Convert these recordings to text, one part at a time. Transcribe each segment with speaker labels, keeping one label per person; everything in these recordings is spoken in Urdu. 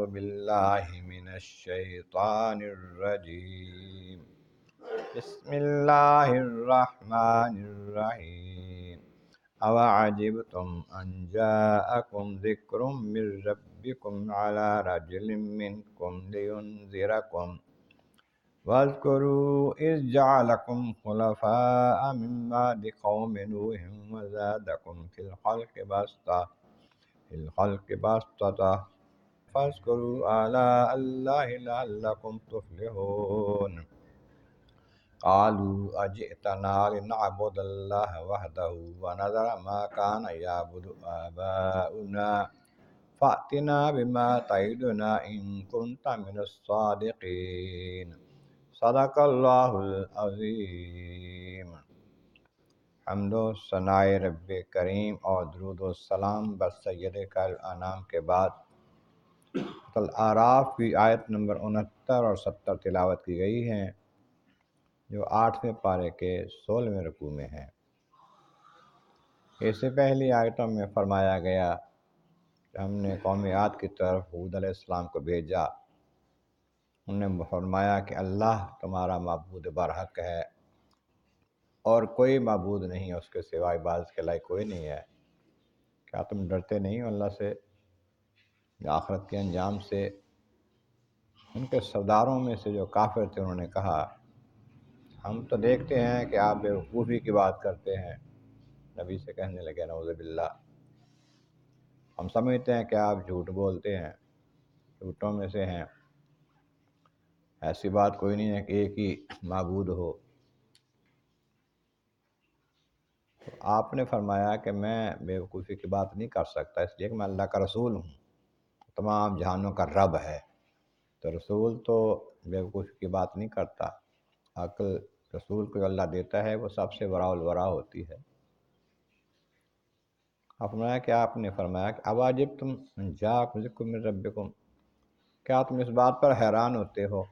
Speaker 1: باللہ من الشیطان الرجیم بسم اللہ الرحمن الرحیم اوعجبتم ان جاءکم ذکر من ربکم علی رجل منکم لینذرکم واذکروا اذ جعلکم خلفاء من بعد قوم نوح وزادکم فی الخلق بسطة فاذکروا آلاء اللہ لعلکم تفلحون قالوا اجئتنا لنعبد اللہ وحدہ ونذر ما كان يعبد آباؤنا فأتنا بما تعدنا إن كنت من الصادقين صدق اللہ العظیم۔ حمد و ثناء رب کریم اور درود و سلام بر سید کائنات کے بعد الاعراف کی آیت نمبر 69 اور 70 تلاوت کی گئی ہیں، جو 8ویں پارے کے 16ویں رکوع میں ہیں۔ اس سے پہلی آیتوں میں فرمایا گیا کہ ہم نے قوم عاد کی طرف ہود علیہ السلام کو بھیجا، انہوں نے فرمایا کہ اللہ تمہارا معبود برحق ہے اور کوئی معبود نہیں ہے اس کے سوائے، عبادت کے لائق کوئی نہیں ہے۔ کیا تم ڈرتے نہیں ہو اللہ سے، آخرت کے انجام سے؟ ان کے سرداروں میں سے جو کافر تھے انہوں نے کہا ہم تو دیکھتے ہیں کہ آپ بیوقوفی کی بات کرتے ہیں۔ نبی سے کہنے لگے نعوذ باللہ، ہم سمجھتے ہیں کہ آپ جھوٹ بولتے ہیں، جھوٹوں میں سے ہیں، ایسی بات کوئی نہیں ہے کہ ایک ہی معبود ہو۔ تو آپ نے فرمایا کہ میں بیوقوفی کی بات نہیں کر سکتا، اس لیے کہ میں اللہ کا رسول ہوں، تمام جہانوں کا رب ہے، تو رسول تو بیوقوفی کی بات نہیں کرتا۔ عقل رسول کو اللہ دیتا ہے وہ سب سے وراء الورا ہوتی ہے۔ فرمایا کہ آپ نے فرمایا کہ اواجبتم ان جاءکم ذکر من ربکم، کیا تم اس بات پر حیران ہوتے ہو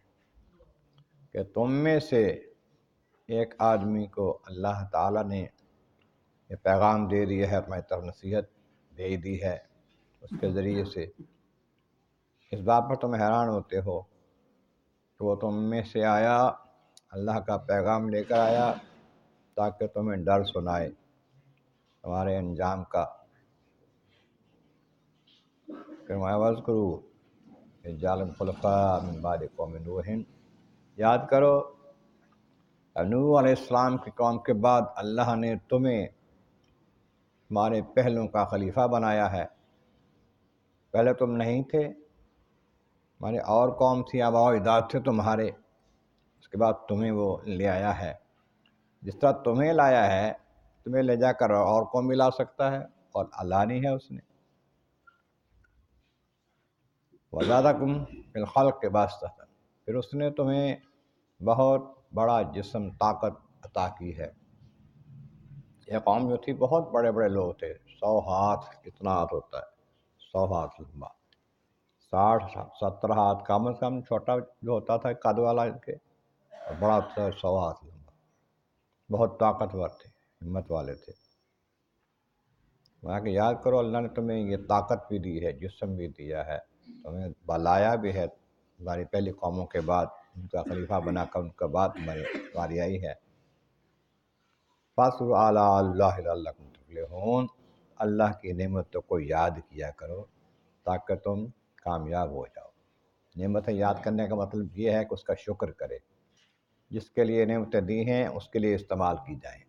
Speaker 1: کہ تم میں سے ایک آدمی کو اللہ تعالیٰ نے یہ پیغام دے دیا ہے، اپنی طرف نصیحت بھیج دی ہے، اس کے ذریعے سے اس بات پر تم حیران ہوتے ہو کہ وہ تم میں سے آیا، اللہ کا پیغام لے کر آیا تاکہ تمہیں ڈر سنائے تمہارے انجام کا۔ فرمایا واذکروا اذ جعلکم خلفاء من بعد قوم نوح، یاد کرو نوح علیہ السلام کی قوم کے بعد اللہ نے تمہیں تمہارے پہلوں کا خلیفہ بنایا ہے۔ پہلے تم نہیں تھے، ہمارے اور قوم تھی، آباء و اجداد تھے تمہارے، اس کے بعد تمہیں وہ لے آیا ہے۔ جس طرح تمہیں لایا ہے تمہیں لے جا کر اور قوم بھی لا سکتا ہے، اور لانی ہے اس نے۔ وزادکم فی الخلق باسطۃ، پھر اس نے تمہیں بہت بڑا جسم طاقت عطا کی ہے۔ یہ قوم جو تھی بہت بڑے بڑے لوگ تھے، 100 ہاتھ اتنا ہاتھ ہوتا ہے، 100 ہاتھ لمبا، 60-70 ہاتھ کم از کم، چھوٹا جو ہوتا تھا قد والا ان کے، اور بڑا ہوتا ہے 100 ہاتھ لمبا، بہت طاقتور تھے، ہمت والے تھے۔ وہاں کہ یاد کرو اللہ نے تمہیں یہ طاقت بھی دی ہے، جسم بھی دیا ہے، تمہیں بلایا بھی ہے تمہاری پہلی قوموں کے بعد، ان کا خلیفہ بنا کر ان کے بعد تمہاری آئی ہے۔ فاذکروا آلاء اللہ لعلکم تفلحون، اللہ کی نعمتوں کو یاد کیا کرو تاکہ تم کامیاب ہو جاؤ۔ نعمتیں یاد کرنے کا مطلب یہ ہے کہ اس کا شکر کرے، جس کے لیے نعمتیں دی ہیں اس کے لیے استعمال کی جائیں۔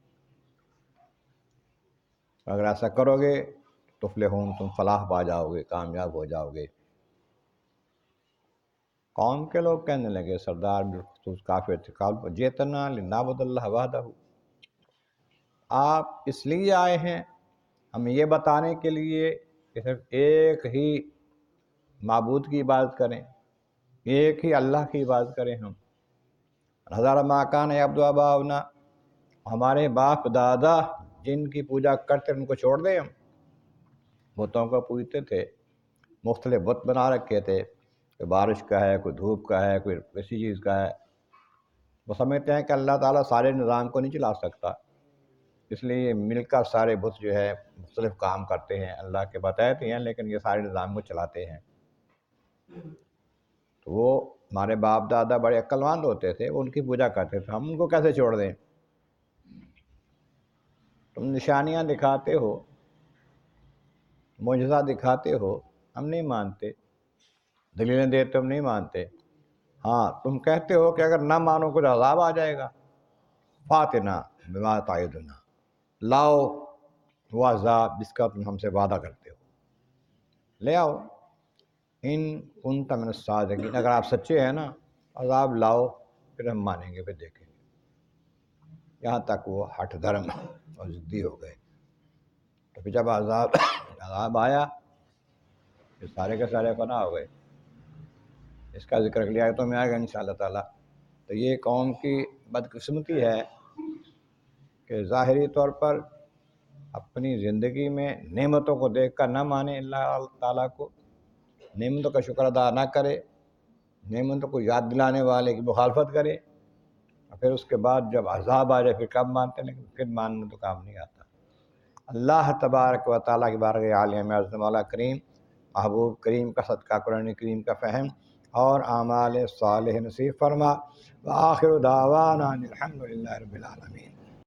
Speaker 1: اگر ایسا کرو گے تفلحون، تم فلاح پا جاؤ گے، کامیاب ہو جاؤ گے۔ قوم کے لوگ کہنے لگے، سردار بالخصوص کافر تھے، قالوا جئتنا لنعبد اللہ وحدہ، آپ اس لیے آئے ہیں ہمیں یہ بتانے کے لیے کہ صرف ایک ہی معبود کی عبادت کریں، ایک ہی اللہ کی عبادت کریں ہم۔ نذر ما کان یعبد آباؤنا، ہمارے باپ دادا جن کی پوجا کرتے ان کو چھوڑ دیں ہم؟ بتوں کو پوجتے تھے، مختلف بت بنا رکھے تھے، کوئی بارش کا ہے، کوئی دھوپ کا ہے، کوئی کسی چیز کا ہے۔ وہ سمجھتے ہیں کہ اللہ تعالیٰ سارے نظام کو نہیں چلا سکتا، اس لیے مل کر سارے بت جو ہے مختلف کام کرتے ہیں، اللہ کے بتائے تو ہیں لیکن یہ سارے نظام کو چلاتے ہیں۔ تو وہ ہمارے باپ دادا بڑے عقلمند ہوتے تھے، وہ ان کی پوجا کرتے تھے، ہم ان کو کیسے چھوڑ دیں؟ تم نشانیاں دکھاتے ہو، معجزہ دکھاتے ہو، ہم نہیں مانتے، دلیلیں دیتے ہم نہیں مانتے۔ ہاں تم کہتے ہو کہ اگر نہ مانو کچھ عذاب آ جائے گا، فاتنا بما تعدنا، لاؤ وہ عذاب جس کا تم ہم سے وعدہ کرتے ہو، لے آؤ، ان کنت من الصادقین، اگر آپ سچے ہیں نا عذاب لاؤ، پھر ہم مانیں گے، پھر دیکھیں گے۔ یہاں تک وہ ہٹ دھرم اور ضدی ہو گئے۔ تو پھر جب عذاب آیا، پھر سارے کے سارے فنا ہو گئے۔ اس کا ذکر اگلی آیتوں میں آئے گا انشاءاللہ تعالیٰ۔ تو یہ قوم کی بدقسمتی ہے کہ ظاہری طور پر اپنی زندگی میں نعمتوں کو دیکھ کر نہ مانے اللہ تعالیٰ کو، نعمتوں کا شکر ادا نہ کرے، نعمتوں کو یاد دلانے والے کی مخالفت کرے، اور پھر اس کے بعد جب عذاب آ جائے پھر کب مانتے ہیں، لیکن پھر ماننے تو کام نہیں آتا۔ اللہ تبارک و تعالیٰ کی بارگاہ عالیہ میں عظیم مولا کریم، محبوب کریم کا صدقہ قرآن کریم کا فہم اور اعمال صالح نصیب فرما۔ وآخر دعوانا الحمد للہ رب العالمین۔